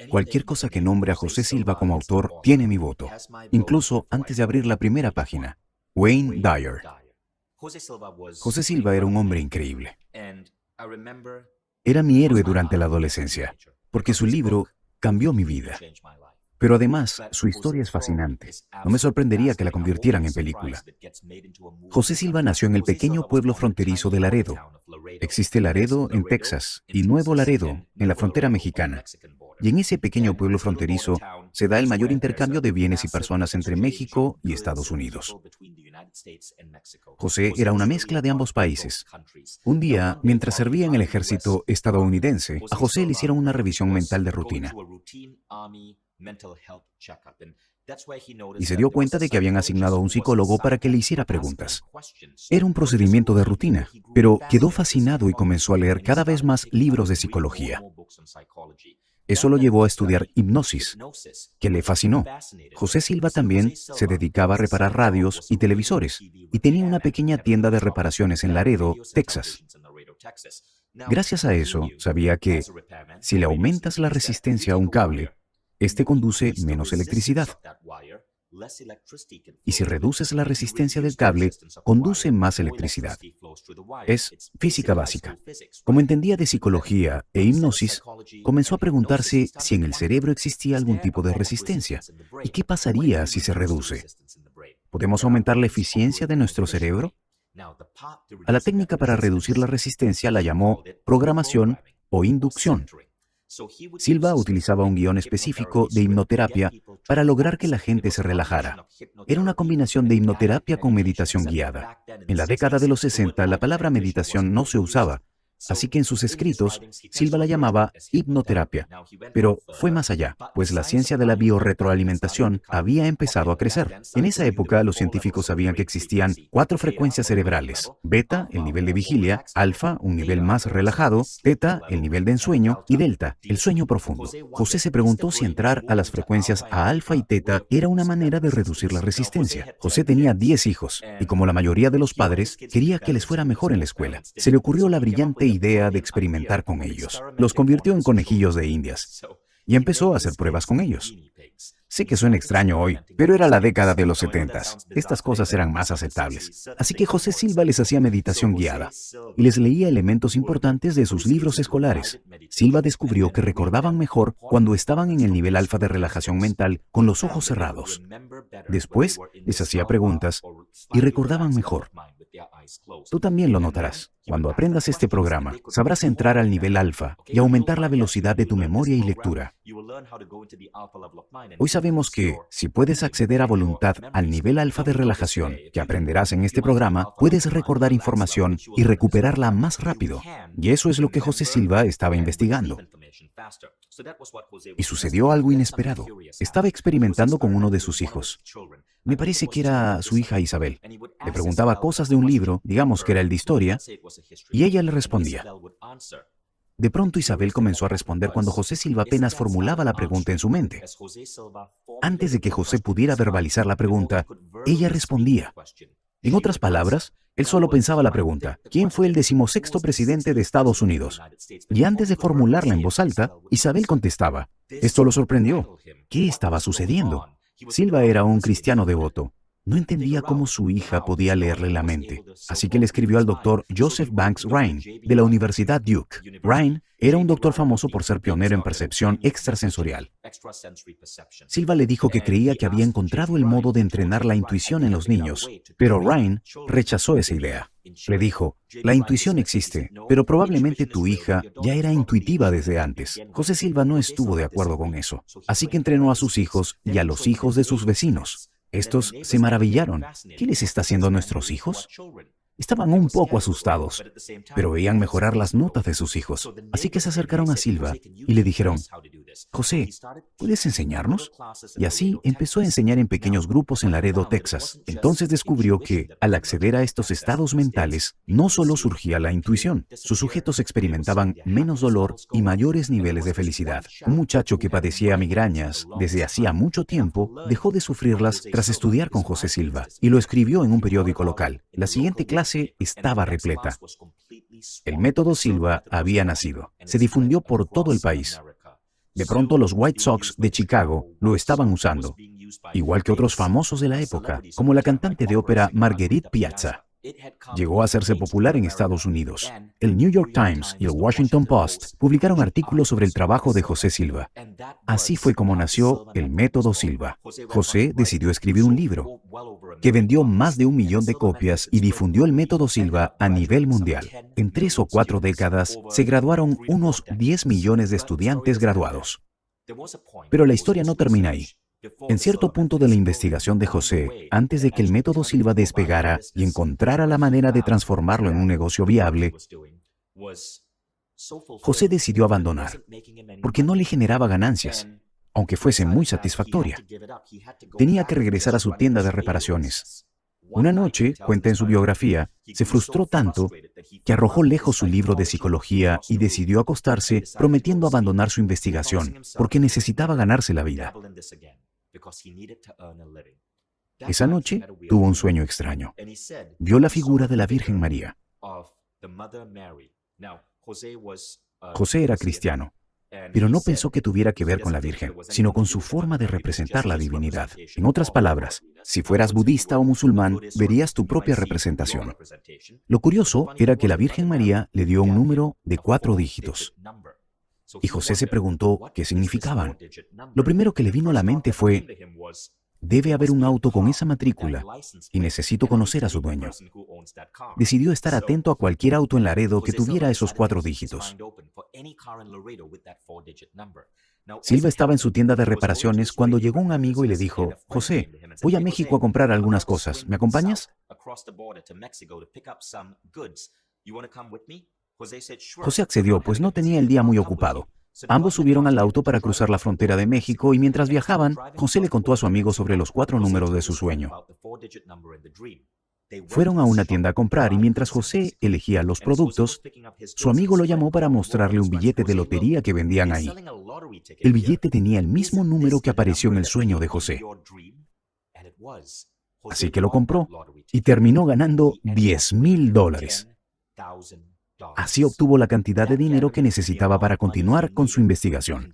Cualquier cosa que nombre a José Silva como autor tiene mi voto, incluso antes de abrir la primera página. Wayne Dyer. José Silva era un hombre increíble. Era mi héroe durante la adolescencia, porque su libro cambió mi vida. Pero además, su historia es fascinante. No me sorprendería que la convirtieran en película. José Silva nació en el pequeño pueblo fronterizo de Laredo. Existe Laredo en Texas y Nuevo Laredo en la frontera mexicana. Y en ese pequeño pueblo fronterizo se da el mayor intercambio de bienes y personas entre México y Estados Unidos. José era una mezcla de ambos países. Un día, mientras servía en el ejército estadounidense, a José le hicieron una revisión mental de rutina. Y se dio cuenta de que habían asignado a un psicólogo para que le hiciera preguntas. Era un procedimiento de rutina, pero quedó fascinado y comenzó a leer cada vez más libros de psicología. Eso lo llevó a estudiar hipnosis, que le fascinó. José Silva también se dedicaba a reparar radios y televisores y tenía una pequeña tienda de reparaciones en Laredo, Texas. Gracias a eso, sabía que si le aumentas la resistencia a un cable, este conduce menos electricidad. Y si reduces la resistencia del cable, conduce más electricidad. Es física básica. Como entendía de psicología e hipnosis, comenzó a preguntarse si en el cerebro existía algún tipo de resistencia. ¿Y qué pasaría si se reduce? ¿Podemos aumentar la eficiencia de nuestro cerebro? A la técnica para reducir la resistencia la llamó programación o inducción. Silva utilizaba un guión específico de hipnoterapia para lograr que la gente se relajara. Era una combinación de hipnoterapia con meditación guiada. En la década de los 60, la palabra meditación no se usaba, así que en sus escritos, Silva la llamaba hipnoterapia. Pero fue más allá, pues la ciencia de la biorretroalimentación había empezado a crecer. En esa época, los científicos sabían que existían 4 frecuencias cerebrales: beta, el nivel de vigilia; alfa, un nivel más relajado; teta, el nivel de ensueño; y delta, el sueño profundo. José se preguntó si entrar a las frecuencias a alfa y teta era una manera de reducir la resistencia. José tenía 10 hijos, y como la mayoría de los padres, quería que les fuera mejor en la escuela. Se le ocurrió la brillante idea de experimentar con ellos. Los convirtió en conejillos de indias y empezó a hacer pruebas con ellos. Sé que suena extraño hoy, pero era la década de los 70s. Estas cosas eran más aceptables. Así que José Silva les hacía meditación guiada y les leía elementos importantes de sus libros escolares. Silva descubrió que recordaban mejor cuando estaban en el nivel alfa de relajación mental con los ojos cerrados. Después les hacía preguntas y recordaban mejor. Tú también lo notarás. Cuando aprendas este programa, sabrás entrar al nivel alfa y aumentar la velocidad de tu memoria y lectura. Hoy sabemos que, si puedes acceder a voluntad al nivel alfa de relajación que aprenderás en este programa, puedes recordar información y recuperarla más rápido. Y eso es lo que José Silva estaba investigando. Y sucedió algo inesperado. Estaba experimentando con uno de sus hijos. Me parece que era su hija Isabel. Le preguntaba cosas de un libro, digamos que era el de historia, y ella le respondía. De pronto Isabel comenzó a responder cuando José Silva apenas formulaba la pregunta en su mente. Antes de que José pudiera verbalizar la pregunta, ella respondía. En otras palabras, él solo pensaba la pregunta: ¿quién fue el 16º presidente de Estados Unidos? Y antes de formularla en voz alta, Isabel contestaba. Esto lo sorprendió. ¿Qué estaba sucediendo? Silva era un cristiano devoto. No entendía cómo su hija podía leerle la mente, así que le escribió al doctor Joseph Banks Rhine, de la Universidad Duke. Rhine era un doctor famoso por ser pionero en percepción extrasensorial. Silva le dijo que creía que había encontrado el modo de entrenar la intuición en los niños, pero Rhine rechazó esa idea. Le dijo, la intuición existe, pero probablemente tu hija ya era intuitiva desde antes. José Silva no estuvo de acuerdo con eso, así que entrenó a sus hijos y a los hijos de sus vecinos. Estos se maravillaron. ¿Qué les está haciendo a nuestros hijos? Estaban un poco asustados, pero veían mejorar las notas de sus hijos. Así que se acercaron a Silva y le dijeron, José, ¿puedes enseñarnos? Y así empezó a enseñar en pequeños grupos en Laredo, Texas. Entonces descubrió que, al acceder a estos estados mentales, no solo surgía la intuición. Sus sujetos experimentaban menos dolor y mayores niveles de felicidad. Un muchacho que padecía migrañas desde hacía mucho tiempo dejó de sufrirlas tras estudiar con José Silva y lo escribió en un periódico local. La siguiente clase estaba repleta. El método Silva había nacido. Se difundió por todo el país. De pronto los White Sox de Chicago lo estaban usando, igual que otros famosos de la época, como la cantante de ópera Marguerite Piazza. Llegó a hacerse popular en Estados Unidos. El New York Times y el Washington Post publicaron artículos sobre el trabajo de José Silva. Así fue como nació el Método Silva. José decidió escribir un libro que vendió más de 1 millón de copias y difundió el Método Silva a nivel mundial. En 3 o 4 décadas se graduaron unos 10 millones de estudiantes graduados. Pero la historia no termina ahí. En cierto punto de la investigación de José, antes de que el Método Silva despegara y encontrara la manera de transformarlo en un negocio viable, José decidió abandonar, porque no le generaba ganancias, aunque fuese muy satisfactoria. Tenía que regresar a su tienda de reparaciones. Una noche, cuenta en su biografía, se frustró tanto que arrojó lejos su libro de psicología y decidió acostarse prometiendo abandonar su investigación, porque necesitaba ganarse la vida. Esa noche tuvo un sueño extraño. Vio la figura de la Virgen María. José era cristiano, pero no pensó que tuviera que ver con la Virgen, sino con su forma de representar la divinidad. En otras palabras, si fueras budista o musulmán, verías tu propia representación. Lo curioso era que la Virgen María le dio un número de 4 dígitos. Y José se preguntó qué significaban. Lo primero que le vino a la mente fue: debe haber un auto con esa matrícula y necesito conocer a su dueño. Decidió estar atento a cualquier auto en Laredo que tuviera esos 4 dígitos. Silva estaba en su tienda de reparaciones cuando llegó un amigo y le dijo: José, voy a México a comprar algunas cosas. ¿Me acompañas? José accedió, pues no tenía el día muy ocupado. Ambos subieron al auto para cruzar la frontera de México y mientras viajaban, José le contó a su amigo sobre los 4 números de su sueño. Fueron a una tienda a comprar y mientras José elegía los productos, su amigo lo llamó para mostrarle un billete de lotería que vendían ahí. El billete tenía el mismo número que apareció en el sueño de José. Así que lo compró y terminó ganando $10,000. Así obtuvo la cantidad de dinero que necesitaba para continuar con su investigación.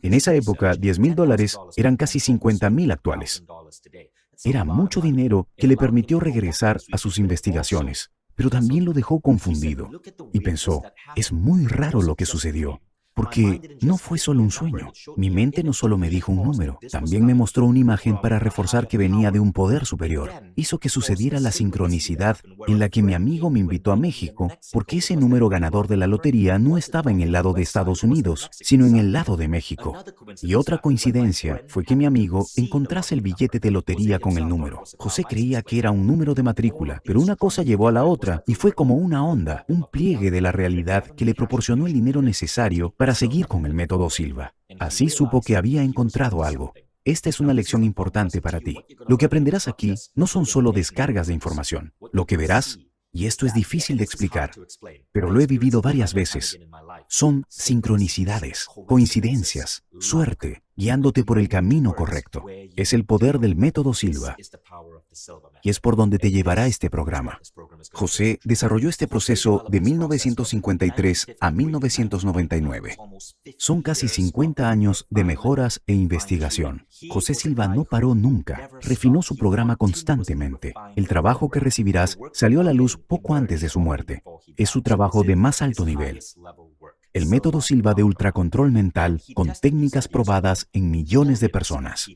En esa época, $10,000 eran casi 50,000 actuales. Era mucho dinero que le permitió regresar a sus investigaciones, pero también lo dejó confundido y pensó: es muy raro lo que sucedió. Porque no fue solo un sueño. Mi mente no solo me dijo un número, también me mostró una imagen para reforzar que venía de un poder superior. Hizo que sucediera la sincronicidad en la que mi amigo me invitó a México, porque ese número ganador de la lotería no estaba en el lado de Estados Unidos, sino en el lado de México. Y otra coincidencia fue que mi amigo encontrase el billete de lotería con el número. José creía que era un número de matrícula, pero una cosa llevó a la otra y fue como una onda, un pliegue de la realidad que le proporcionó el dinero necesario para seguir con el Método Silva. Así supo que había encontrado algo. Esta es una lección importante para ti. Lo que aprenderás aquí no son solo descargas de información. Lo que verás, y esto es difícil de explicar, pero lo he vivido varias veces, son sincronicidades, coincidencias, suerte, guiándote por el camino correcto. Es el poder del Método Silva. Y es por donde te llevará este programa. José desarrolló este proceso de 1953 a 1999. Son casi 50 años de mejoras e investigación. José Silva no paró nunca. Refinó su programa constantemente. El trabajo que recibirás salió a la luz poco antes de su muerte. Es su trabajo de más alto nivel. El Método Silva de ultracontrol mental con técnicas probadas en millones de personas.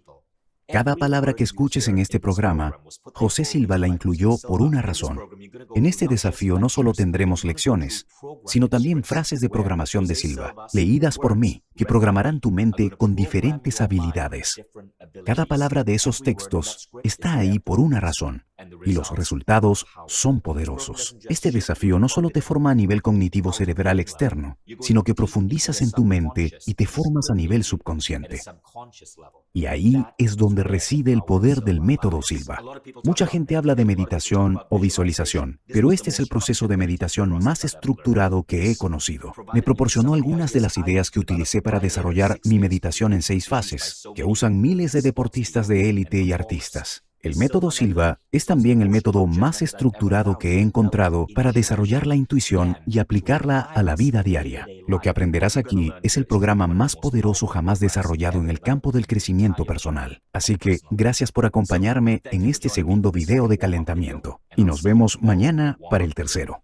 Cada palabra que escuches en este programa, José Silva la incluyó por una razón. En este desafío no solo tendremos lecciones, sino también frases de programación de Silva, leídas por mí, que programarán tu mente con diferentes habilidades. Cada palabra de esos textos está ahí por una razón, y los resultados son poderosos. Este desafío no solo te forma a nivel cognitivo cerebral externo, sino que profundizas en tu mente y te formas a nivel subconsciente. Y ahí es donde reside el poder del Método Silva. Mucha gente habla de meditación o visualización, pero este es el proceso de meditación más estructurado que he conocido. Me proporcionó algunas de las ideas que utilicé para desarrollar mi meditación en 6 fases, que usan miles de deportistas de élite y artistas. El método Silva es también el método más estructurado que he encontrado para desarrollar la intuición y aplicarla a la vida diaria. Lo que aprenderás aquí es el programa más poderoso jamás desarrollado en el campo del crecimiento personal. Así que gracias por acompañarme en este segundo video de calentamiento. Y nos vemos mañana para el tercero.